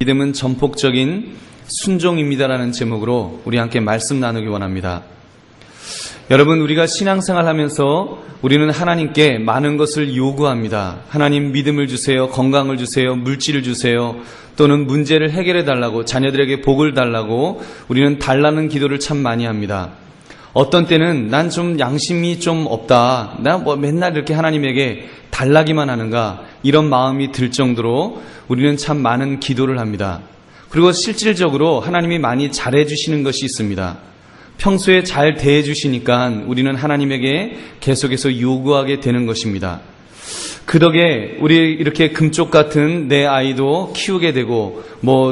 믿음은 전폭적인 순종입니다라는 제목으로 우리 함께 말씀 나누기 원합니다. 여러분, 우리가 신앙생활 하면서 우리는 하나님께 많은 것을 요구합니다. 하나님 믿음을 주세요, 건강을 주세요, 물질을 주세요, 또는 문제를 해결해 달라고, 자녀들에게 복을 달라고 우리는 달라는 기도를 참 많이 합니다. 어떤 때는 난 좀 양심이 좀 없다, 나 맨날 이렇게 하나님에게 달라기만 하는가, 이런 마음이 들 정도로 우리는 참 많은 기도를 합니다. 그리고 실질적으로 하나님이 많이 잘해 주시는 것이 있습니다. 평소에 잘 대해 주시니까 우리는 하나님에게 계속해서 요구하게 되는 것입니다. 그 덕에 우리 이렇게 금쪽 같은 내 아이도 키우게 되고,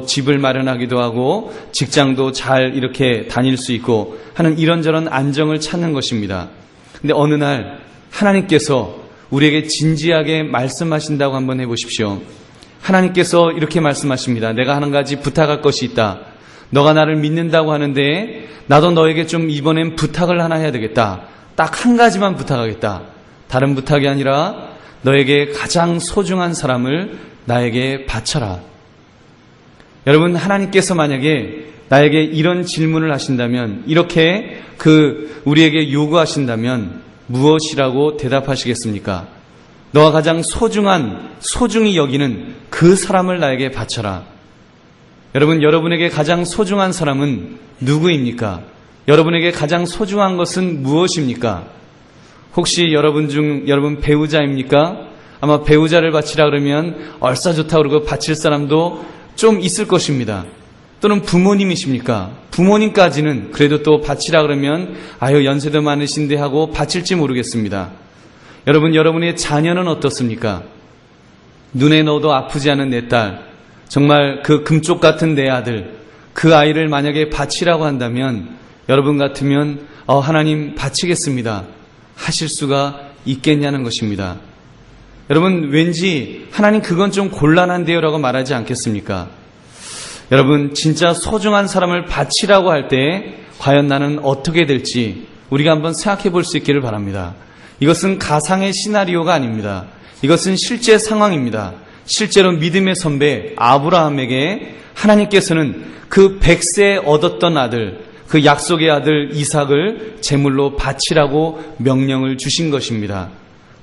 집을 마련하기도 하고 직장도 잘 이렇게 다닐 수 있고 하는 이런저런 안정을 찾는 것입니다. 근데 어느 날 하나님께서 우리에게 진지하게 말씀하신다고 한번 해보십시오. 하나님께서 이렇게 말씀하십니다. 내가 한 가지 부탁할 것이 있다. 너가 나를 믿는다고 하는데 나도 너에게 좀 이번엔 부탁을 하나 해야 되겠다. 딱 한 가지만 부탁하겠다. 다른 부탁이 아니라 너에게 가장 소중한 사람을 나에게 바쳐라. 여러분, 하나님께서 만약에 나에게 이런 질문을 하신다면, 이렇게 우리에게 요구하신다면 무엇이라고 대답하시겠습니까? 너가 가장 소중히 여기는 그 사람을 나에게 바쳐라. 여러분, 여러분에게 가장 소중한 사람은 누구입니까? 여러분에게 가장 소중한 것은 무엇입니까? 혹시 여러분 배우자입니까? 아마 배우자를 바치라 그러면 얼싸 좋다고 그러고 바칠 사람도 좀 있을 것입니다. 또는 부모님이십니까? 부모님까지는 그래도 또 바치라 그러면 연세도 많으신데 하고 바칠지 모르겠습니다. 여러분, 여러분의 자녀는 어떻습니까? 눈에 넣어도 아프지 않은 내 딸, 정말 그 금쪽 같은 내 아들, 그 아이를 만약에 바치라고 한다면 여러분 같으면 하나님 바치겠습니다 하실 수가 있겠냐는 것입니다. 여러분, 왠지 하나님 그건 좀 곤란한데요 라고 말하지 않겠습니까? 여러분, 진짜 소중한 사람을 바치라고 할 때 과연 나는 어떻게 될지 우리가 한번 생각해 볼 수 있기를 바랍니다. 이것은 가상의 시나리오가 아닙니다. 이것은 실제 상황입니다. 실제로 믿음의 선배 아브라함에게 하나님께서는 그 100세에 얻었던 아들, 그 약속의 아들 이삭을 제물로 바치라고 명령을 주신 것입니다.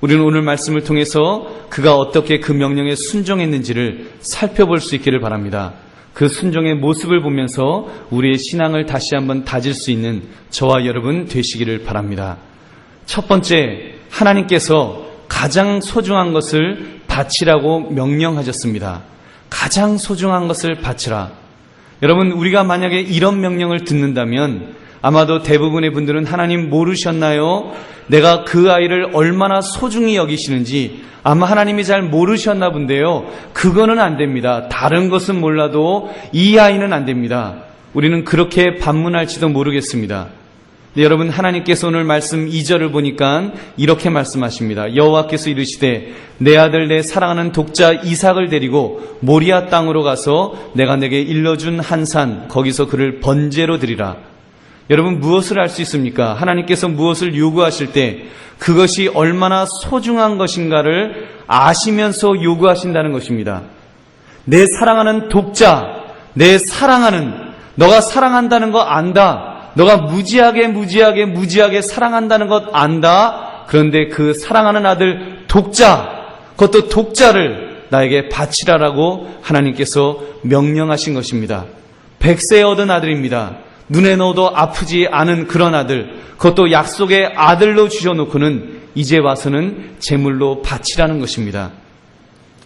우리는 오늘 말씀을 통해서 그가 어떻게 그 명령에 순종했는지를 살펴볼 수 있기를 바랍니다. 그 순종의 모습을 보면서 우리의 신앙을 다시 한번 다질 수 있는 저와 여러분 되시기를 바랍니다. 첫 번째, 하나님께서 가장 소중한 것을 바치라고 명령하셨습니다. 가장 소중한 것을 바치라. 여러분, 우리가 만약에 이런 명령을 듣는다면 아마도 대부분의 분들은 하나님 모르셨나요? 내가 그 아이를 얼마나 소중히 여기시는지 아마 하나님이 잘 모르셨나 본데요. 그거는 안 됩니다. 다른 것은 몰라도 이 아이는 안 됩니다. 우리는 그렇게 반문할지도 모르겠습니다. 네, 여러분, 하나님께서 오늘 말씀 2절을 보니까 이렇게 말씀하십니다. 여호와께서 이르시되 내 아들 내 사랑하는 독자 이삭을 데리고 모리아 땅으로 가서 내가 내게 일러준 한 산 거기서 그를 번제로 드리라. 여러분, 무엇을 알 수 있습니까? 하나님께서 무엇을 요구하실 때 그것이 얼마나 소중한 것인가를 아시면서 요구하신다는 것입니다. 내 사랑하는 독자, 내 사랑하는, 너가 사랑한다는 거 안다. 너가 무지하게 사랑한다는 것 안다. 그런데 그 사랑하는 아들 독자, 그것도 독자를 나에게 바치라라고 하나님께서 명령하신 것입니다. 100세에 얻은 아들입니다. 눈에 넣어도 아프지 않은 그런 아들, 그것도 약속의 아들로 주셔놓고는 이제 와서는 제물로 바치라는 것입니다.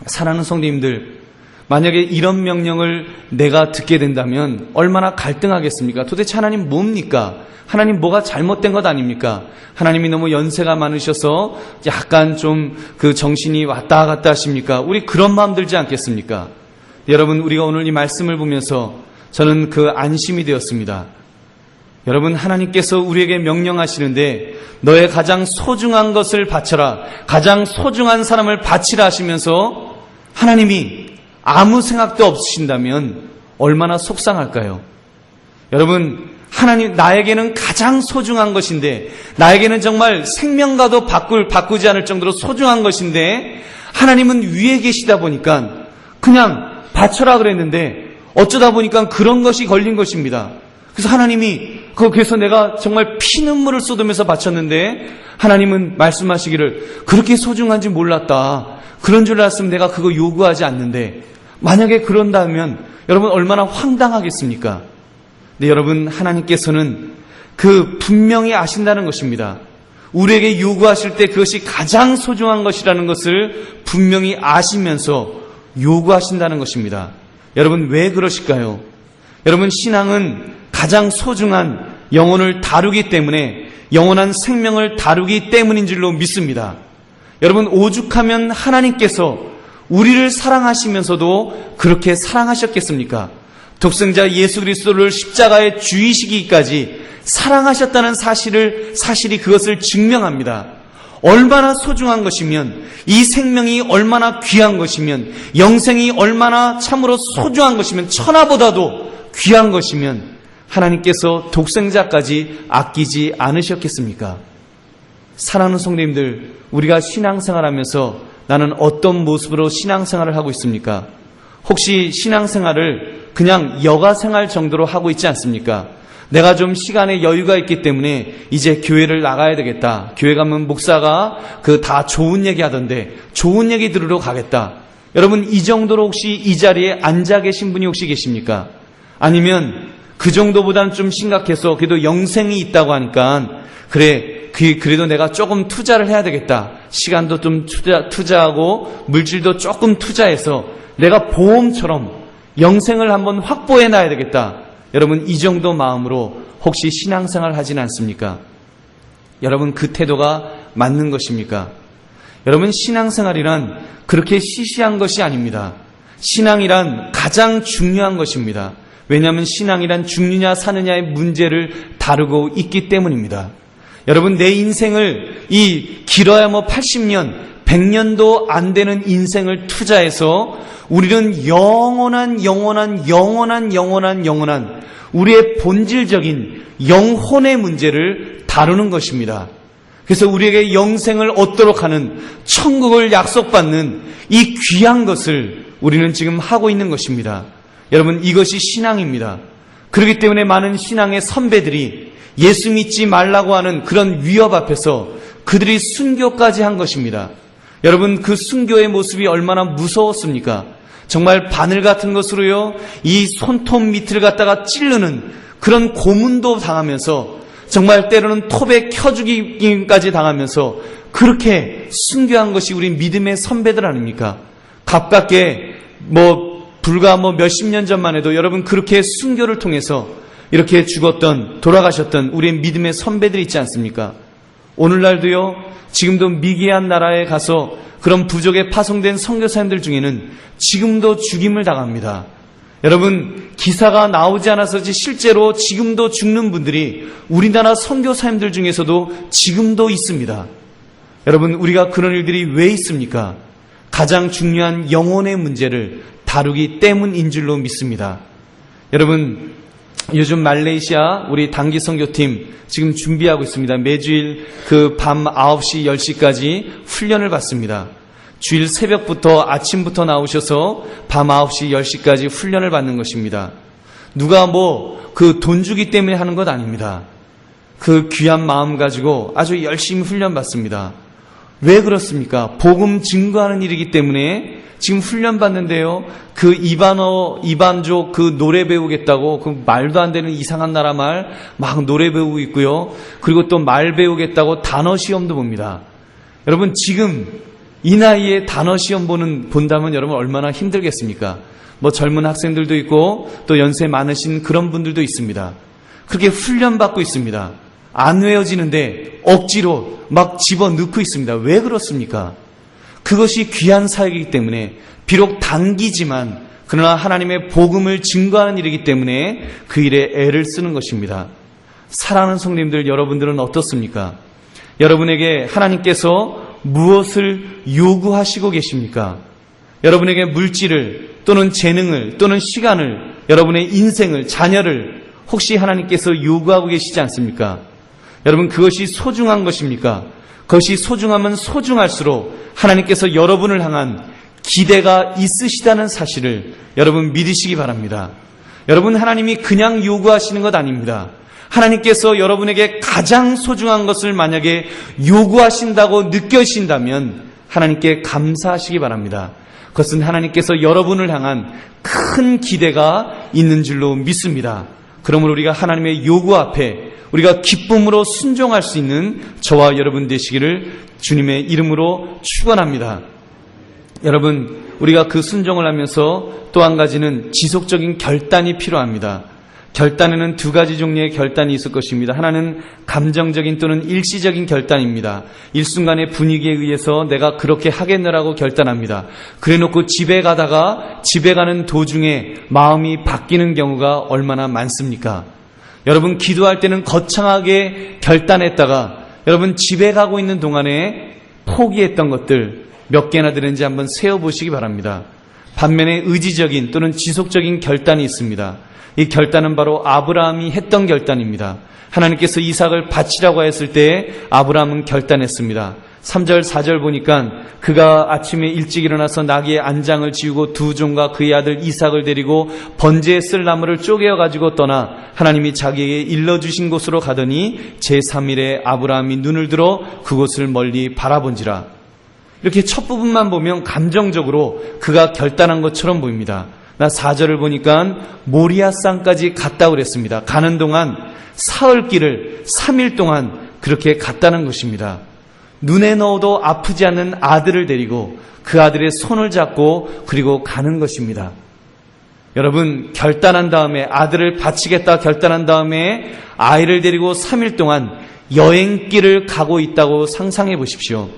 사랑하는 성도님들, 만약에 이런 명령을 내가 듣게 된다면 얼마나 갈등하겠습니까? 도대체 하나님 뭡니까? 하나님 뭐가 잘못된 것 아닙니까? 하나님이 너무 연세가 많으셔서 약간 좀 정신이 왔다 갔다 하십니까? 우리 그런 마음 들지 않겠습니까? 여러분, 우리가 오늘 이 말씀을 보면서 저는 안심이 되었습니다. 여러분, 하나님께서 우리에게 명령하시는데 너의 가장 소중한 것을 바쳐라, 가장 소중한 사람을 바치라 하시면서 하나님이 아무 생각도 없으신다면 얼마나 속상할까요? 여러분, 하나님, 나에게는 가장 소중한 것인데, 나에게는 정말 생명과도 바꾸지 않을 정도로 소중한 것인데, 하나님은 위에 계시다 보니까 그냥 바쳐라 그랬는데 어쩌다 보니까 그런 것이 걸린 것입니다. 그래서 하나님이 거기에서 내가 정말 피눈물을 쏟으면서 바쳤는데 하나님은 말씀하시기를 그렇게 소중한지 몰랐다. 그런 줄 알았으면 내가 그거 요구하지 않는데 만약에 그런다면 여러분 얼마나 황당하겠습니까? 근데 여러분 하나님께서는 그 분명히 아신다는 것입니다. 우리에게 요구하실 때 그것이 가장 소중한 것이라는 것을 분명히 아시면서 요구하신다는 것입니다. 여러분 왜 그러실까요? 여러분 신앙은 가장 소중한 영혼을 다루기 때문에 영원한 생명을 다루기 때문인 줄로 믿습니다. 여러분 오죽하면 하나님께서 우리를 사랑하시면서도 그렇게 사랑하셨겠습니까? 독생자 예수 그리스도를 십자가에 죽이시기까지 사랑하셨다는 사실이 그것을 증명합니다. 얼마나 소중한 것이면, 이 생명이 얼마나 귀한 것이면, 영생이 얼마나 참으로 소중한 것이면, 천하보다도 귀한 것이면 하나님께서 독생자까지 아끼지 않으셨겠습니까? 사랑하는 성도님들, 우리가 신앙생활하면서 나는 어떤 모습으로 신앙생활을 하고 있습니까? 혹시 신앙생활을 그냥 여가생활 정도로 하고 있지 않습니까? 내가 좀 시간에 여유가 있기 때문에 이제 교회를 나가야 되겠다. 교회 가면 목사가 다 좋은 얘기 하던데 좋은 얘기 들으러 가겠다. 여러분 이 정도로 혹시 이 자리에 앉아 계신 분이 혹시 계십니까? 아니면 그 정도보다는 좀 심각해서 그래도 영생이 있다고 하니까 그래도 내가 조금 투자를 해야 되겠다. 시간도 좀 투자하고 물질도 조금 투자해서 내가 보험처럼 영생을 한번 확보해 놔야 되겠다. 여러분 이 정도 마음으로 혹시 신앙생활 하진 않습니까? 여러분 그 태도가 맞는 것입니까? 여러분 신앙생활이란 그렇게 시시한 것이 아닙니다. 신앙이란 가장 중요한 것입니다. 왜냐하면 신앙이란 죽느냐 사느냐의 문제를 다루고 있기 때문입니다. 여러분 내 인생을 길어야 80년, 100년도 안 되는 인생을 투자해서 우리는 영원한 우리의 본질적인 영혼의 문제를 다루는 것입니다. 그래서 우리에게 영생을 얻도록 하는 천국을 약속받는 이 귀한 것을 우리는 지금 하고 있는 것입니다. 여러분 이것이 신앙입니다. 그렇기 때문에 많은 신앙의 선배들이 예수 믿지 말라고 하는 그런 위협 앞에서 그들이 순교까지 한 것입니다. 여러분 그 순교의 모습이 얼마나 무서웠습니까? 정말 바늘 같은 것으로요 이 손톱 밑을 갖다가 찌르는 그런 고문도 당하면서 정말 때로는 톱에 켜주기까지 당하면서 그렇게 순교한 것이 우리 믿음의 선배들 아닙니까? 가깝게 불과 몇십 년 전만 해도 여러분 그렇게 순교를 통해서 이렇게 돌아가셨던 우리의 믿음의 선배들이 있지 않습니까? 오늘날도요 지금도 미개한 나라에 가서 그런 부족에 파송된 선교사님들 중에는 지금도 죽임을 당합니다. 여러분 기사가 나오지 않아서지 실제로 지금도 죽는 분들이 우리나라 선교사님들 중에서도 지금도 있습니다. 여러분 우리가 그런 일들이 왜 있습니까? 가장 중요한 영혼의 문제를 다루기 때문인 줄로 믿습니다. 여러분 요즘 말레이시아 우리 단기 선교팀 지금 준비하고 있습니다. 매주일 밤 9시, 10시까지 훈련을 받습니다. 주일 새벽부터 아침부터 나오셔서 밤 9시, 10시까지 훈련을 받는 것입니다. 누가 돈 주기 때문에 하는 것 아닙니다. 그 귀한 마음 가지고 아주 열심히 훈련 받습니다. 왜 그렇습니까? 복음 증거하는 일이기 때문에 지금 훈련 받는데요. 이반족 노래 배우겠다고 말도 안 되는 이상한 나라 말 막 노래 배우고 있고요. 그리고 또 말 배우겠다고 단어 시험도 봅니다. 여러분 지금 이 나이에 단어 시험 본다면 여러분 얼마나 힘들겠습니까? 젊은 학생들도 있고 또 연세 많으신 그런 분들도 있습니다. 그렇게 훈련 받고 있습니다. 안 외워지는데 억지로 막 집어넣고 있습니다. 왜 그렇습니까? 그것이 귀한 사역이기 때문에 비록 단기지만 그러나 하나님의 복음을 증거하는 일이기 때문에 그 일에 애를 쓰는 것입니다. 사랑하는 성도님들 여러분들은 어떻습니까? 여러분에게 하나님께서 무엇을 요구하시고 계십니까? 여러분에게 물질을 또는 재능을 또는 시간을 여러분의 인생을 자녀를 혹시 하나님께서 요구하고 계시지 않습니까? 여러분 그것이 소중한 것입니까? 그것이 소중하면 소중할수록 하나님께서 여러분을 향한 기대가 있으시다는 사실을 여러분 믿으시기 바랍니다. 여러분, 하나님이 그냥 요구하시는 것 아닙니다. 하나님께서 여러분에게 가장 소중한 것을 만약에 요구하신다고 느껴진다면 하나님께 감사하시기 바랍니다. 그것은 하나님께서 여러분을 향한 큰 기대가 있는 줄로 믿습니다. 그러므로 우리가 하나님의 요구 앞에 우리가 기쁨으로 순종할 수 있는 저와 여러분 되시기를 주님의 이름으로 축원합니다. 여러분, 우리가 그 순종을 하면서 또 한 가지는 지속적인 결단이 필요합니다. 결단에는 두 가지 종류의 결단이 있을 것입니다. 하나는 감정적인 또는 일시적인 결단입니다. 일순간의 분위기에 의해서 내가 그렇게 하겠느라고 결단합니다. 그래놓고 집에 가는 도중에 마음이 바뀌는 경우가 얼마나 많습니까? 여러분, 기도할 때는 거창하게 결단했다가 여러분 집에 가고 있는 동안에 포기했던 것들 몇 개나 되는지 한번 세어보시기 바랍니다. 반면에 의지적인 또는 지속적인 결단이 있습니다. 이 결단은 바로 아브라함이 했던 결단입니다. 하나님께서 이삭을 바치라고 했을 때 아브라함은 결단했습니다. 3절 4절 보니까 그가 아침에 일찍 일어나서 나귀의 안장을 지우고 두 종과 그의 아들 이삭을 데리고 번제에 쓸 나무를 쪼개어 가지고 떠나 하나님이 자기에게 일러주신 곳으로 가더니 제3일에 아브라함이 눈을 들어 그곳을 멀리 바라본지라. 이렇게 첫 부분만 보면 감정적으로 그가 결단한 것처럼 보입니다. 나 4절을 보니까 모리아산까지 갔다고 그랬습니다. 가는 동안 사흘길을 3일 동안 그렇게 갔다는 것입니다. 눈에 넣어도 아프지 않는 아들을 데리고 그 아들의 손을 잡고 그리고 가는 것입니다. 여러분, 결단한 다음에 아들을 바치겠다 결단한 다음에 아이를 데리고 3일 동안 여행길을 가고 있다고 상상해 보십시오.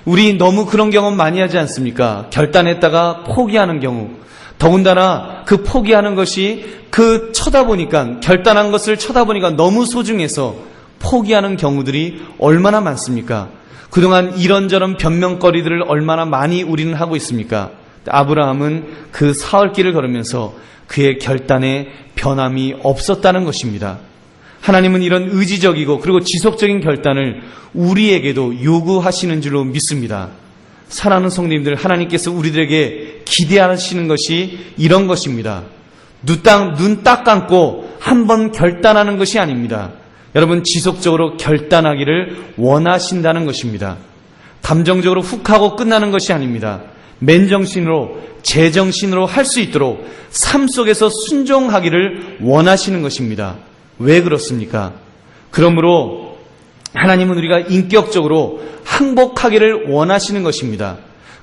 우리 너무 그런 경험 많이 하지 않습니까? 결단했다가 포기하는 경우. 더군다나 그 포기하는 것이 결단한 것을 쳐다보니까 너무 소중해서 포기하는 경우들이 얼마나 많습니까? 그동안 이런저런 변명거리들을 얼마나 많이 우리는 하고 있습니까? 아브라함은 그 사흘길을 걸으면서 그의 결단에 변함이 없었다는 것입니다. 하나님은 이런 의지적이고 그리고 지속적인 결단을 우리에게도 요구하시는 줄로 믿습니다. 사랑하는 성도님들, 하나님께서 우리들에게 기대하시는 것이 이런 것입니다. 눈 딱 감고 한번 결단하는 것이 아닙니다. 여러분, 지속적으로 결단하기를 원하신다는 것입니다. 감정적으로 훅 하고 끝나는 것이 아닙니다. 맨정신으로, 제정신으로 할 수 있도록 삶 속에서 순종하기를 원하시는 것입니다. 왜 그렇습니까? 그러므로 하나님은 우리가 인격적으로 항복하기를 원하시는 것입니다.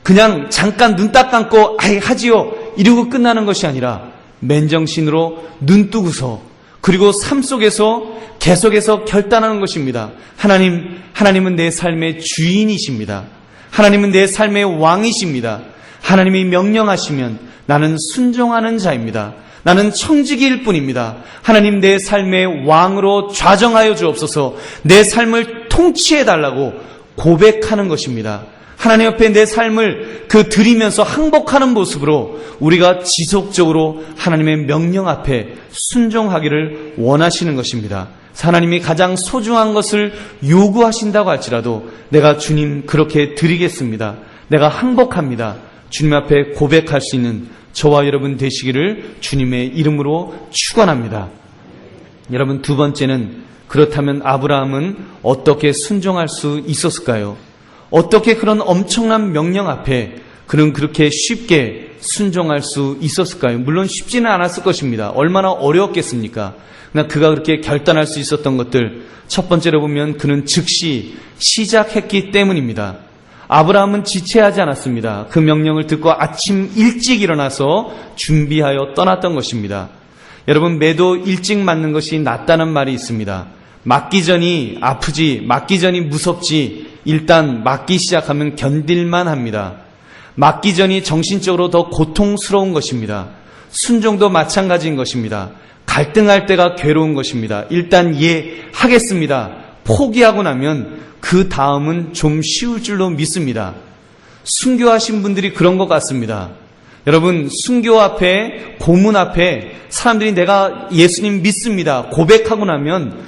그냥 잠깐 눈 딱 감고 하지요 이러고 끝나는 것이 아니라 맨정신으로 눈 뜨고서 그리고 삶 속에서 계속해서 결단하는 것입니다. 하나님은 내 삶의 주인이십니다. 하나님은 내 삶의 왕이십니다. 하나님이 명령하시면 나는 순종하는 자입니다. 나는 청지기일 뿐입니다. 하나님, 내 삶의 왕으로 좌정하여 주옵소서. 내 삶을 통치해달라고 고백하는 것입니다. 하나님 앞에 내 삶을 드리면서 항복하는 모습으로 우리가 지속적으로 하나님의 명령 앞에 순종하기를 원하시는 것입니다. 하나님이 가장 소중한 것을 요구하신다고 할지라도 내가 주님 그렇게 드리겠습니다. 내가 항복합니다. 주님 앞에 고백할 수 있는 저와 여러분 되시기를 주님의 이름으로 축원합니다. 여러분, 두 번째는 그렇다면 아브라함은 어떻게 순종할 수 있었을까요? 어떻게 그런 엄청난 명령 앞에 그는 그렇게 쉽게 순종할 수 있었을까요? 물론 쉽지는 않았을 것입니다. 얼마나 어려웠겠습니까? 그러나 그가 그렇게 결단할 수 있었던 것들, 첫 번째로 보면 그는 즉시 시작했기 때문입니다. 아브라함은 지체하지 않았습니다. 그 명령을 듣고 아침 일찍 일어나서 준비하여 떠났던 것입니다. 여러분, 매도 일찍 맞는 것이 낫다는 말이 있습니다. 맞기 전이 아프지, 맞기 전이 무섭지, 일단 맞기 시작하면 견딜만 합니다. 맞기 전이 정신적으로 더 고통스러운 것입니다. 순종도 마찬가지인 것입니다. 갈등할 때가 괴로운 것입니다. 일단 하겠습니다. 포기하고 나면 그 다음은 좀 쉬울 줄로 믿습니다. 순교하신 분들이 그런 것 같습니다. 여러분, 순교 앞에, 고문 앞에 사람들이 내가 예수님 믿습니다 고백하고 나면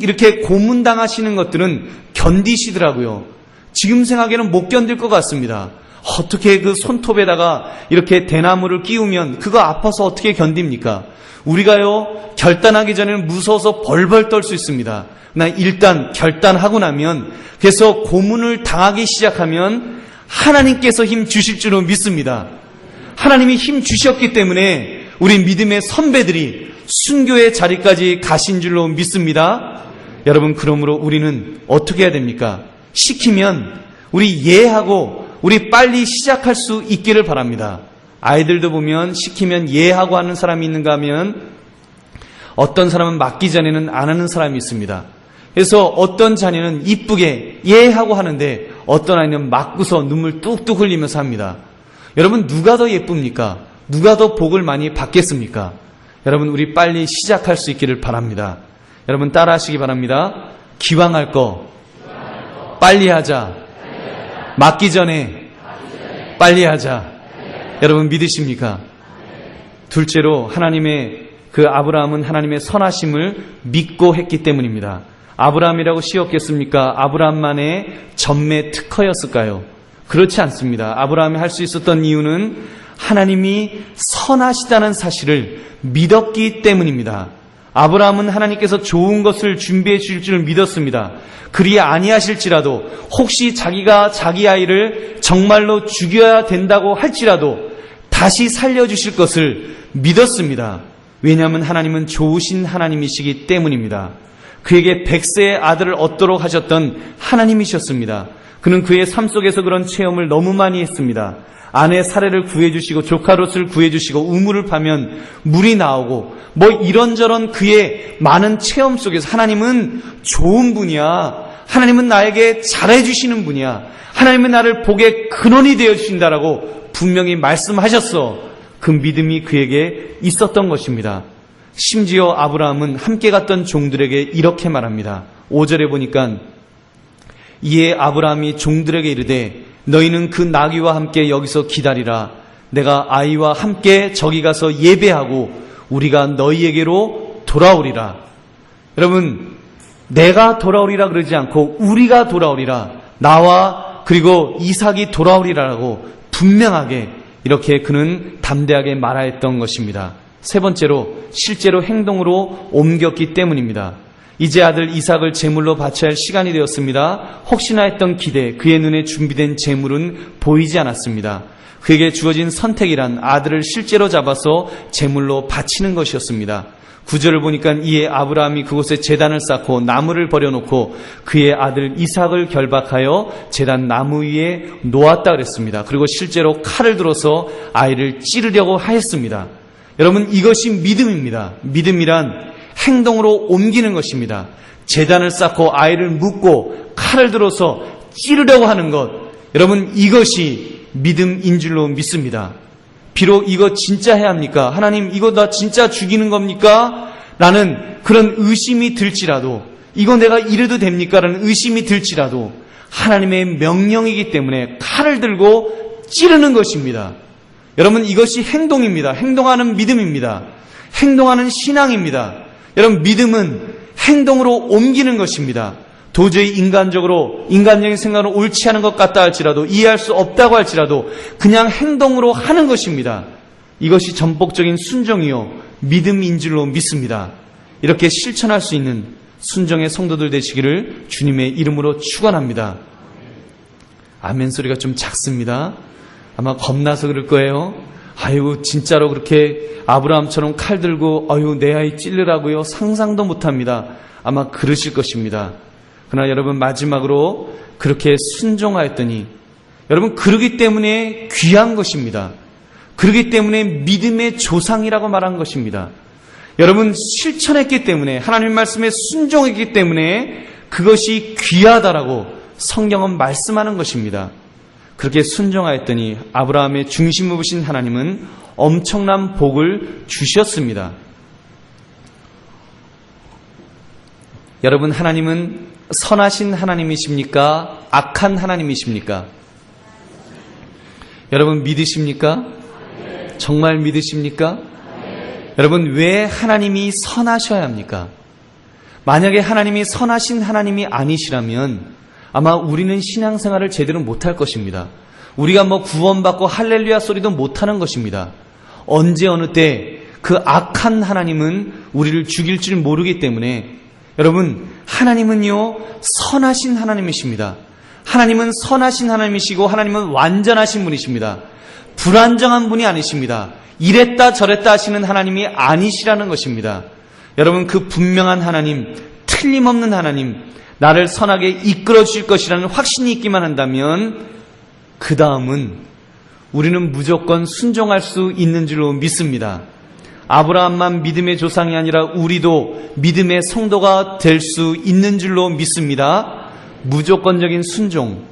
이렇게 고문당하시는 것들은 견디시더라고요. 지금 생각에는 못 견딜 것 같습니다. 어떻게 그 손톱에다가 이렇게 대나무를 끼우면 그거 아파서 어떻게 견딥니까? 우리가요, 결단하기 전에는 무서워서 벌벌 떨 수 있습니다. 그러나 일단 결단하고 나면, 그래서 고문을 당하기 시작하면 하나님께서 힘 주실 줄로 믿습니다. 하나님이 힘 주셨기 때문에 우리 믿음의 선배들이 순교의 자리까지 가신 줄로 믿습니다. 여러분, 그러므로 우리는 어떻게 해야 됩니까? 시키면 우리 이해하고 우리 빨리 시작할 수 있기를 바랍니다. 아이들도 보면 시키면 이해하고 하는 사람이 있는가 하면 어떤 사람은 맞기 전에는 안 하는 사람이 있습니다. 그래서 어떤 자녀는 이쁘게 이해하고 하는데 어떤 아이는 맞고서 눈물 뚝뚝 흘리면서 합니다. 여러분, 누가 더 예쁩니까? 누가 더 복을 많이 받겠습니까? 여러분, 우리 빨리 시작할 수 있기를 바랍니다. 여러분, 따라하시기 바랍니다. 기왕할 거 빨리 하자. 맞기 전에 빨리 하자. 여러분, 믿으십니까? 둘째로 하나님의 그 아브라함은 하나님의 선하심을 믿고 했기 때문입니다. 아브라함이라고 씌웠겠습니까? 아브라함만의 전매 특허였을까요? 그렇지 않습니다. 아브라함이 할 수 있었던 이유는 하나님이 선하시다는 사실을 믿었기 때문입니다. 아브라함은 하나님께서 좋은 것을 준비해 주실 줄 믿었습니다. 그리 아니하실지라도, 혹시 자기가 자기 아이를 정말로 죽여야 된다고 할지라도 다시 살려주실 것을 믿었습니다. 왜냐하면 하나님은 좋으신 하나님이시기 때문입니다. 그에게 100세의 아들을 얻도록 하셨던 하나님이셨습니다. 그는 그의 삶 속에서 그런 체험을 너무 많이 했습니다. 아내 사례를 구해주시고 조카롯을 구해주시고 우물을 파면 물이 나오고 뭐 이런저런 그의 많은 체험 속에서 하나님은 좋은 분이야. 하나님은 나에게 잘해주시는 분이야. 하나님은 나를 복의 근원이 되어주신다라고 분명히 말씀하셨어. 그 믿음이 그에게 있었던 것입니다. 심지어 아브라함은 함께 갔던 종들에게 이렇게 말합니다. 5절에 보니까 이에 아브라함이 종들에게 이르되 너희는 그 나귀와 함께 여기서 기다리라. 내가 아이와 함께 저기 가서 예배하고 우리가 너희에게로 돌아오리라. 여러분, 내가 돌아오리라 그러지 않고 우리가 돌아오리라. 나와 그리고 이삭이 돌아오리라라고 분명하게 이렇게 그는 담대하게 말하였던 것입니다. 세 번째로 실제로 행동으로 옮겼기 때문입니다. 이제 아들 이삭을 제물로 바쳐야 할 시간이 되었습니다. 혹시나 했던 기대, 그의 눈에 준비된 제물은 보이지 않았습니다. 그에게 주어진 선택이란 아들을 실제로 잡아서 제물로 바치는 것이었습니다. 9절을 보니까 이에 아브라함이 그곳에 제단을 쌓고 나무를 버려놓고 그의 아들 이삭을 결박하여 제단 나무 위에 놓았다 그랬습니다. 그리고 실제로 칼을 들어서 아이를 찌르려고 하였습니다. 여러분, 이것이 믿음입니다. 믿음이란 행동으로 옮기는 것입니다. 제단을 쌓고 아이를 묶고 칼을 들어서 찌르려고 하는 것, 여러분, 이것이 믿음인 줄로 믿습니다. 비록 이거 진짜 해야 합니까? 하나님, 이거 나 진짜 죽이는 겁니까? 라는 그런 의심이 들지라도, 이거 내가 이래도 됩니까? 라는 의심이 들지라도 하나님의 명령이기 때문에 칼을 들고 찌르는 것입니다. 여러분, 이것이 행동입니다. 행동하는 믿음입니다. 행동하는 신앙입니다. 여러분, 믿음은 행동으로 옮기는 것입니다. 도저히 인간적인 생각으로 옳지 않은 것 같다 할지라도, 이해할 수 없다고 할지라도 그냥 행동으로 하는 것입니다. 이것이 전폭적인 순종이요 믿음인 줄로 믿습니다. 이렇게 실천할 수 있는 순종의 성도들 되시기를 주님의 이름으로 축원합니다. 아멘 소리가 좀 작습니다. 아마 겁나서 그럴 거예요. 아유, 진짜로 그렇게 아브라함처럼 칼 들고 내 아이 찔르라고요? 상상도 못합니다. 아마 그러실 것입니다. 그러나 여러분, 마지막으로 그렇게 순종하였더니, 여러분, 그러기 때문에 귀한 것입니다. 그러기 때문에 믿음의 조상이라고 말한 것입니다. 여러분, 실천했기 때문에, 하나님 말씀에 순종했기 때문에 그것이 귀하다라고 성경은 말씀하는 것입니다. 그렇게 순종하였더니 아브라함의 중심을 보신 하나님은 엄청난 복을 주셨습니다. 여러분, 하나님은 선하신 하나님이십니까? 악한 하나님이십니까? 여러분, 믿으십니까? 정말 믿으십니까? 여러분, 왜 하나님이 선하셔야 합니까? 만약에 하나님이 선하신 하나님이 아니시라면 아마 우리는 신앙생활을 제대로 못할 것입니다. 우리가 구원받고 할렐루야 소리도 못하는 것입니다. 언제 어느 때 그 악한 하나님은 우리를 죽일 줄 모르기 때문에 여러분, 하나님은요 선하신 하나님이십니다. 하나님은 선하신 하나님이시고 하나님은 완전하신 분이십니다. 불완전한 분이 아니십니다. 이랬다 저랬다 하시는 하나님이 아니시라는 것입니다. 여러분, 그 분명한 하나님, 틀림없는 하나님, 나를 선하게 이끌어 주실 것이라는 확신이 있기만 한다면 그 다음은 우리는 무조건 순종할 수 있는 줄로 믿습니다. 아브라함만 믿음의 조상이 아니라 우리도 믿음의 성도가 될 수 있는 줄로 믿습니다. 무조건적인 순종.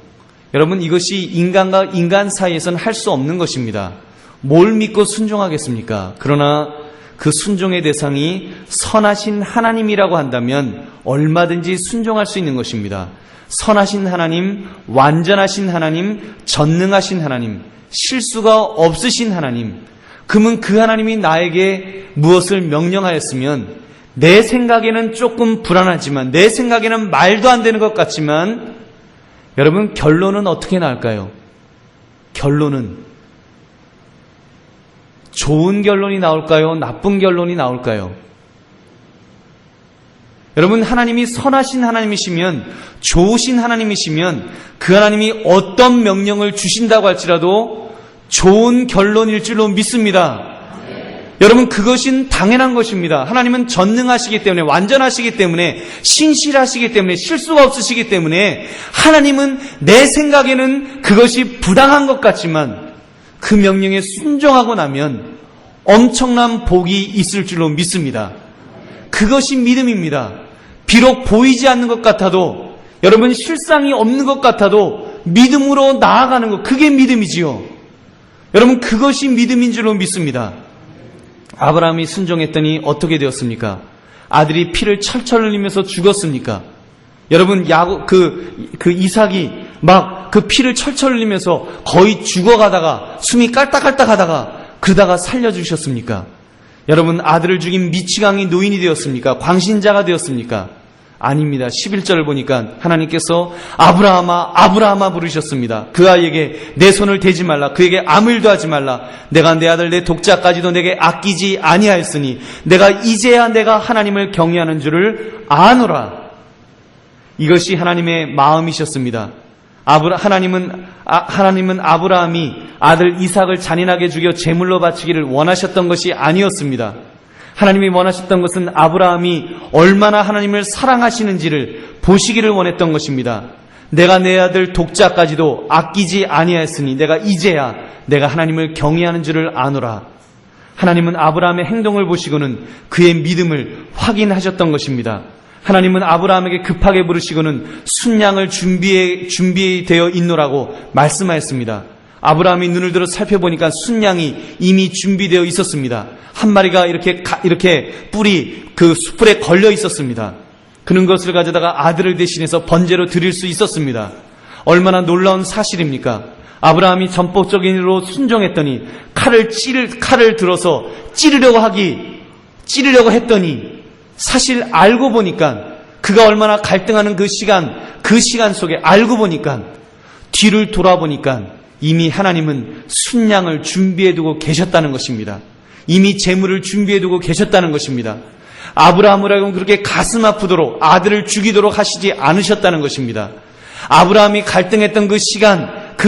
여러분, 이것이 인간과 인간 사이에서는 할 수 없는 것입니다. 뭘 믿고 순종하겠습니까? 그러나 그 순종의 대상이 선하신 하나님이라고 한다면 얼마든지 순종할 수 있는 것입니다. 선하신 하나님, 완전하신 하나님, 전능하신 하나님, 실수가 없으신 하나님. 그러면 그 하나님이 나에게 무엇을 명령하였으면 내 생각에는 조금 불안하지만, 내 생각에는 말도 안 되는 것 같지만, 여러분, 결론은 어떻게 나올까요? 결론은 좋은 결론이 나올까요? 나쁜 결론이 나올까요? 여러분, 하나님이 선하신 하나님이시면, 좋으신 하나님이시면 그 하나님이 어떤 명령을 주신다고 할지라도 좋은 결론일 줄로 믿습니다. 여러분, 그것은 당연한 것입니다. 하나님은 전능하시기 때문에, 완전하시기 때문에, 신실하시기 때문에, 실수가 없으시기 때문에 하나님은 내 생각에는 그것이 부당한 것 같지만 그 명령에 순종하고 나면 엄청난 복이 있을 줄로 믿습니다. 그것이 믿음입니다. 비록 보이지 않는 것 같아도, 여러분, 실상이 없는 것 같아도 믿음으로 나아가는 것, 그게 믿음이지요. 여러분, 그것이 믿음인 줄로 믿습니다. 아브라함이 순종했더니 어떻게 되었습니까? 아들이 피를 철철 흘리면서 죽었습니까? 여러분, 이삭이 막 그 피를 철철 흘리면서 거의 죽어가다가 숨이 깔딱깔딱 하다가 그러다가 살려주셨습니까? 여러분, 아들을 죽인 미치광이 노인이 되었습니까? 광신자가 되었습니까? 아닙니다. 11절을 보니까 하나님께서 아브라함아, 아브라함아 부르셨습니다. 그 아이에게 내 손을 대지 말라, 그에게 아무 일도 하지 말라. 내가 내 아들 내 독자까지도 내게 아끼지 아니하였으니 내가 이제야 내가 하나님을 경외하는 줄을 아노라. 이것이 하나님의 마음이셨습니다. 하나님은 아브라함이 아들 이삭을 잔인하게 죽여 제물로 바치기를 원하셨던 것이 아니었습니다. 하나님이 원하셨던 것은 아브라함이 얼마나 하나님을 사랑하시는지를 보시기를 원했던 것입니다. 내가 내 아들 독자까지도 아끼지 아니하였으니 내가 이제야 내가 하나님을 경외하는 줄을 아노라. 하나님은 아브라함의 행동을 보시고는 그의 믿음을 확인하셨던 것입니다. 하나님은 아브라함에게 급하게 부르시고는 순양을 준비되어 있노라고 말씀하였습니다. 아브라함이 눈을 들어 살펴보니까 순양이 이미 준비되어 있었습니다. 한 마리가 이렇게 그 숯불에 걸려 있었습니다. 그는 것을 가져다가 아들을 대신해서 번제로 드릴 수 있었습니다. 얼마나 놀라운 사실입니까? 아브라함이 전폭적인 일로 순종했더니 칼을 들어서 찌르려고 했더니 사실 알고 보니까 그가 얼마나 갈등하는 그 시간 속에 알고 보니까 뒤를 돌아보니까 이미 하나님은 순양을 준비해두고 계셨다는 것입니다. 이미 제물을 준비해두고 계셨다는 것입니다. 아브라함이라고 그렇게 가슴 아프도록 아들을 죽이도록 하시지 않으셨다는 것입니다. 아브라함이 갈등했던 그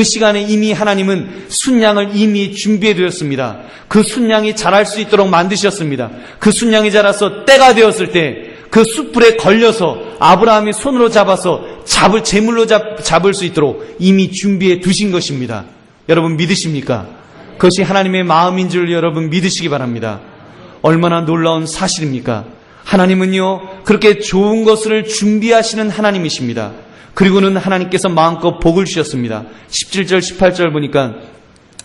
시간에 이미 하나님은 순양을 이미 준비해두었습니다. 그 순양이 자랄 수 있도록 만드셨습니다. 그 순양이 자라서 때가 되었을 때 그 숯불에 걸려서 아브라함이 손으로 잡아서 제물로 잡을 수 있도록 이미 준비해 두신 것입니다. 여러분 믿으십니까? 그것이 하나님의 마음인 줄 여러분 믿으시기 바랍니다. 얼마나 놀라운 사실입니까? 하나님은요 그렇게 좋은 것을 준비하시는 하나님이십니다. 그리고는 하나님께서 마음껏 복을 주셨습니다. 17절 18절 보니까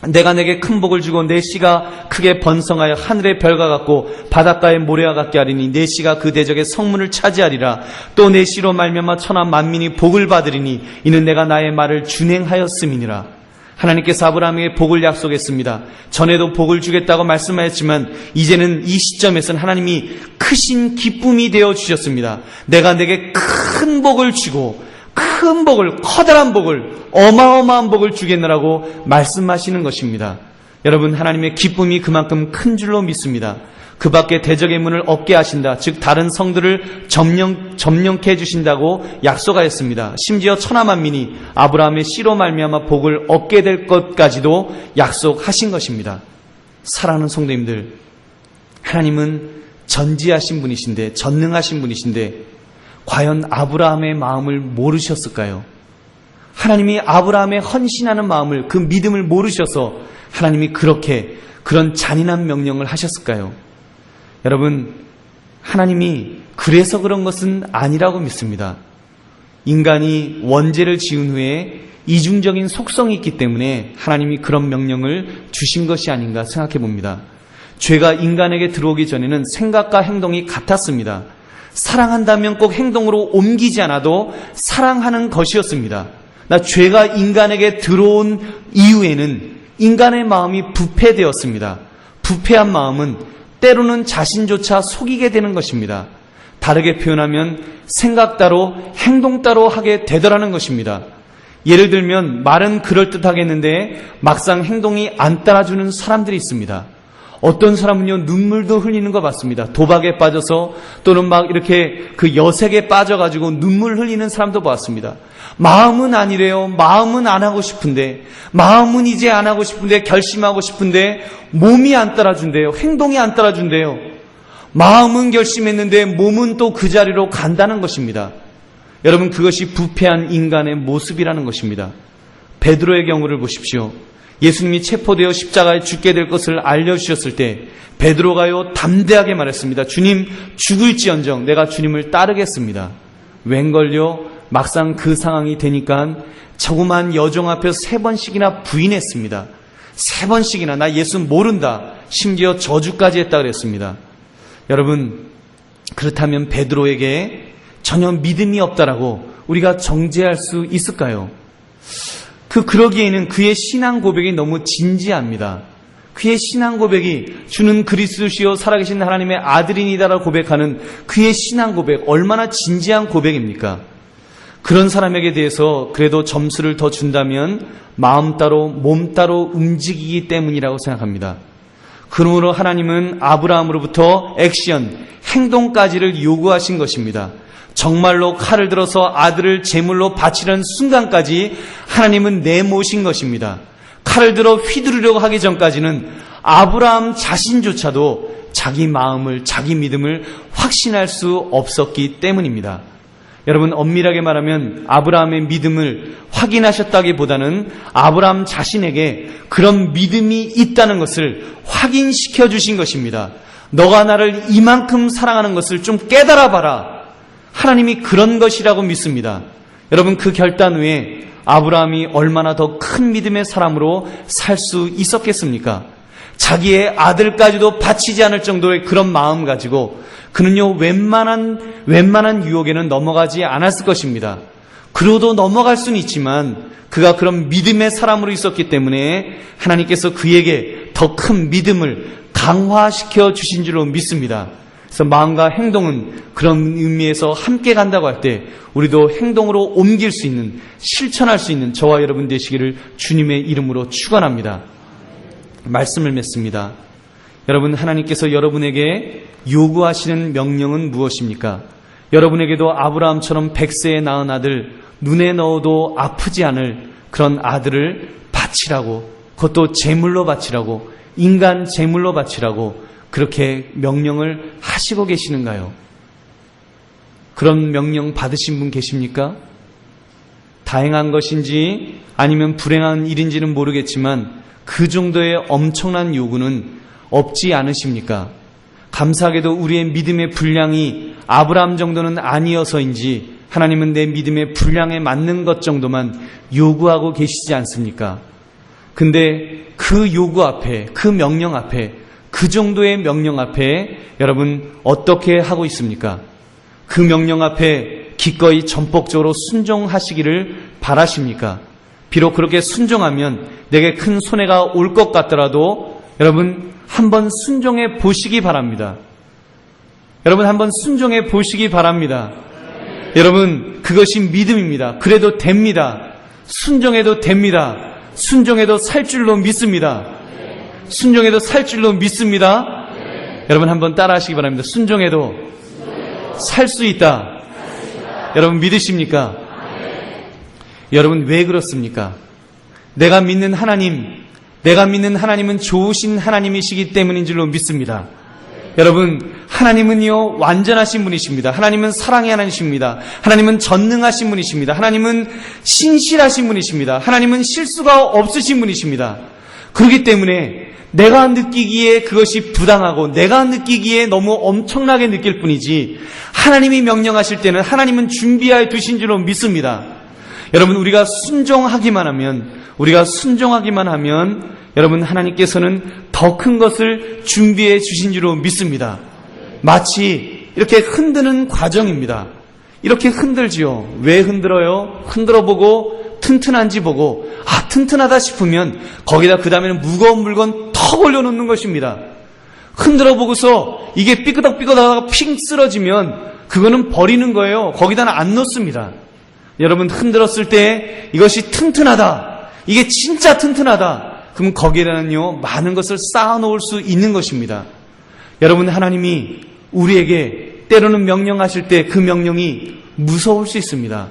내가 내게 큰 복을 주고 내 씨가 크게 번성하여 하늘의 별과 같고 바닷가의 모래와 같게 하리니 내 씨가 그 대적의 성문을 차지하리라. 또 내 씨로 말미암아 천하 만민이 복을 받으리니 이는 내가 나의 말을 준행하였음이니라. 하나님께서 아브라함에게 복을 약속했습니다. 전에도 복을 주겠다고 말씀하였지만 이제는 이 시점에서는 하나님이 크신 기쁨이 되어 주셨습니다. 내가 내게 큰 복을 주고 큰 복을, 커다란 복을, 어마어마한 복을 주겠느라고 말씀하시는 것입니다. 여러분, 하나님의 기쁨이 그만큼 큰 줄로 믿습니다. 그 밖에 대적의 문을 없게 하신다. 즉 다른 성들을 점령케 해주신다고 약속하였습니다. 심지어 천하만민이 아브라함의 씨로 말미암아 복을 얻게 될 것까지도 약속하신 것입니다. 사랑하는 성도님들, 하나님은 전지하신 분이신데, 전능하신 분이신데 과연 아브라함의 마음을 모르셨을까요? 하나님이 아브라함의 헌신하는 마음을, 그 믿음을 모르셔서 하나님이 그런 잔인한 명령을 하셨을까요? 여러분, 하나님이 그래서 그런 것은 아니라고 믿습니다. 인간이 원죄를 지은 후에 이중적인 속성이 있기 때문에 하나님이 그런 명령을 주신 것이 아닌가 생각해 봅니다. 죄가 인간에게 들어오기 전에는 생각과 행동이 같았습니다. 사랑한다면 꼭 행동으로 옮기지 않아도 사랑하는 것이었습니다. 죄가 인간에게 들어온 이후에는 인간의 마음이 부패되었습니다. 부패한 마음은 때로는 자신조차 속이게 되는 것입니다. 다르게 표현하면 생각 따로 행동 따로 하게 되더라는 것입니다. 예를 들면 말은 그럴듯하겠는데 막상 행동이 안 따라주는 사람들이 있습니다. 어떤 사람은요, 눈물도 흘리는 거 봤습니다. 도박에 빠져서 또는 막 이렇게 그 여색에 빠져가지고 눈물 흘리는 사람도 봤습니다. 마음은 아니래요. 마음은 안 하고 싶은데, 마음은 이제 안 하고 싶은데, 결심하고 싶은데 몸이 안 따라준대요. 행동이 안 따라준대요. 마음은 결심했는데 몸은 또 그 자리로 간다는 것입니다. 여러분, 그것이 부패한 인간의 모습이라는 것입니다. 베드로의 경우를 보십시오. 예수님이 체포되어 십자가에 죽게 될 것을 알려주셨을 때 베드로가요 담대하게 말했습니다. 주님, 죽을지언정 내가 주님을 따르겠습니다. 웬걸요, 막상 그 상황이 되니까 조그만 여종 앞에서 3번씩이나 부인했습니다. 3번씩이나 나 예수 모른다. 심지어 저주까지 했다 그랬습니다. 여러분, 그렇다면 베드로에게 전혀 믿음이 없다라고 우리가 정죄할 수 있을까요? 그러기에는 그의 신앙 고백이 너무 진지합니다. 그의 신앙 고백이 주는 그리스도시요 살아계신 하나님의 아들이니다라고 고백하는 그의 신앙 고백, 얼마나 진지한 고백입니까? 그런 사람에게 대해서 그래도 점수를 더 준다면 마음 따로 몸 따로 움직이기 때문이라고 생각합니다. 그러므로 하나님은 아브라함으로부터 액션, 행동까지를 요구하신 것입니다. 정말로 칼을 들어서 아들을 제물로 바치려는 순간까지 하나님은 내모신 것입니다. 칼을 들어 휘두르려고 하기 전까지는 아브라함 자신조차도 자기 마음을, 자기 믿음을 확신할 수 없었기 때문입니다. 여러분, 엄밀하게 말하면 아브라함의 믿음을 확인하셨다기보다는 아브라함 자신에게 그런 믿음이 있다는 것을 확인시켜 주신 것입니다. 너가 나를 이만큼 사랑하는 것을 좀 깨달아 봐라. 하나님이 그런 것이라고 믿습니다. 여러분, 그 결단 후에 아브라함이 얼마나 더 큰 믿음의 사람으로 살 수 있었겠습니까? 자기의 아들까지도 바치지 않을 정도의 그런 마음 가지고 그는요 웬만한 유혹에는 넘어가지 않았을 것입니다. 그러도 넘어갈 수는 있지만 그가 그런 믿음의 사람으로 있었기 때문에 하나님께서 그에게 더 큰 믿음을 강화시켜 주신 줄로 믿습니다. 그래서 마음과 행동은 그런 의미에서 함께 간다고 할 때 우리도 행동으로 옮길 수 있는, 실천할 수 있는 저와 여러분 되시기를 주님의 이름으로 축원합니다. 말씀을 맺습니다. 여러분, 하나님께서 여러분에게 요구하시는 명령은 무엇입니까? 여러분에게도 아브라함처럼 100세에 낳은 아들, 눈에 넣어도 아프지 않을 그런 아들을 바치라고, 그것도 제물로 바치라고, 인간 제물로 바치라고 그렇게 명령을 하시고 계시는가요? 그런 명령 받으신 분 계십니까? 다행한 것인지 아니면 불행한 일인지는 모르겠지만 그 정도의 엄청난 요구는 없지 않으십니까? 감사하게도 우리의 믿음의 분량이 아브라함 정도는 아니어서인지 하나님은 내 믿음의 분량에 맞는 것 정도만 요구하고 계시지 않습니까? 근데 그 요구 앞에, 그 명령 앞에, 그 정도의 명령 앞에 여러분 어떻게 하고 있습니까? 그 명령 앞에 기꺼이 전폭적으로 순종하시기를 바라십니까? 비록 그렇게 순종하면 내게 큰 손해가 올 것 같더라도 여러분 한번 순종해 보시기 바랍니다. 여러분 한번 순종해 보시기 바랍니다. 여러분, 그것이 믿음입니다. 그래도 됩니다. 순종해도 됩니다. 순종해도 살 줄로 믿습니다. 순종해도 살 줄로 믿습니다. 여러분 한번 따라 하시기 바랍니다. 순종해도 살 수 있다. 여러분 믿으십니까? 여러분 왜 그렇습니까? 내가 믿는 하나님은 좋으신 하나님이시기 때문인 줄로 믿습니다. 여러분, 하나님은요, 완전하신 분이십니다. 하나님은 사랑의 하나님이십니다. 하나님은 전능하신 분이십니다. 하나님은 신실하신 분이십니다. 하나님은 실수가 없으신 분이십니다. 그렇기 때문에 내가 느끼기에 그것이 부당하고 내가 느끼기에 너무 엄청나게 느낄 뿐이지 하나님이 명령하실 때는 하나님은 준비하여 두신 줄로 믿습니다. 여러분, 우리가 순종하기만 하면 여러분 하나님께서는 더 큰 것을 준비해 주신 줄로 믿습니다. 마치 이렇게 흔드는 과정입니다. 이렇게 흔들지요. 왜 흔들어요? 흔들어 보고 튼튼한지 보고 튼튼하다 싶으면 거기다 그 다음에는 무거운 물건 더 올려놓는 것입니다. 흔들어 보고서 이게 삐끄덕삐끄덕하다가 핑 쓰러지면 그거는 버리는 거예요. 거기다는 안 넣습니다. 여러분 흔들었을 때 이것이 튼튼하다. 이게 진짜 튼튼하다. 그럼 거기에는요 많은 것을 쌓아놓을 수 있는 것입니다. 여러분 하나님이 우리에게 때로는 명령하실 때 그 명령이 무서울 수 있습니다.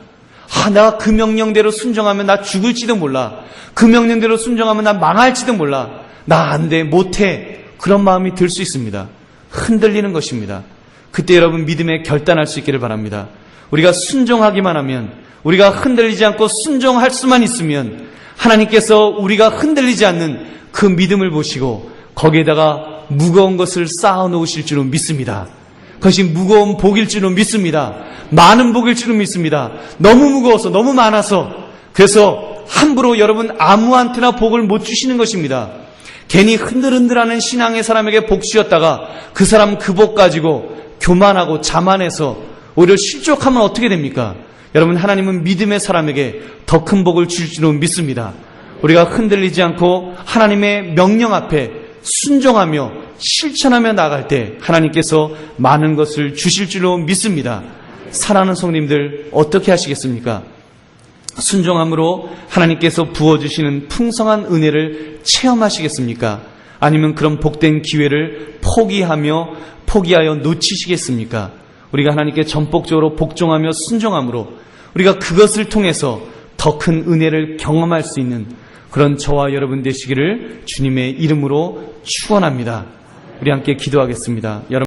내가 그 명령대로 순종하면 나 죽을지도 몰라. 그 명령대로 순종하면 나 망할지도 몰라. 나 안 돼, 못해. 그런 마음이 들 수 있습니다. 흔들리는 것입니다. 그때 여러분 믿음에 결단할 수 있기를 바랍니다. 우리가 순종하기만 하면, 우리가 흔들리지 않고 순종할 수만 있으면 하나님께서 우리가 흔들리지 않는 그 믿음을 보시고 거기에다가 무거운 것을 쌓아 놓으실 줄로 믿습니다. 그것이 무거운 복일 줄로 믿습니다. 많은 복일 줄로 믿습니다. 너무 무거워서 너무 많아서 그래서 함부로 여러분 아무한테나 복을 못 주시는 것입니다. 괜히 흔들흔들하는 신앙의 사람에게 복 주셨다가 그 사람 그 복 가지고 교만하고 자만해서 오히려 실족하면 어떻게 됩니까? 여러분 하나님은 믿음의 사람에게 더 큰 복을 주실 줄로 믿습니다. 우리가 흔들리지 않고 하나님의 명령 앞에 순종하며 실천하며 나아갈 때 하나님께서 많은 것을 주실 줄로 믿습니다. 사랑하는 성도님들 어떻게 하시겠습니까? 순종함으로 하나님께서 부어주시는 풍성한 은혜를 체험하시겠습니까? 아니면 그런 복된 기회를 포기하여 놓치시겠습니까? 우리가 하나님께 전폭적으로 복종하며 순종함으로 우리가 그것을 통해서 더 큰 은혜를 경험할 수 있는 그런 저와 여러분 되시기를 주님의 이름으로 축원합니다. 우리 함께 기도하겠습니다. 여러분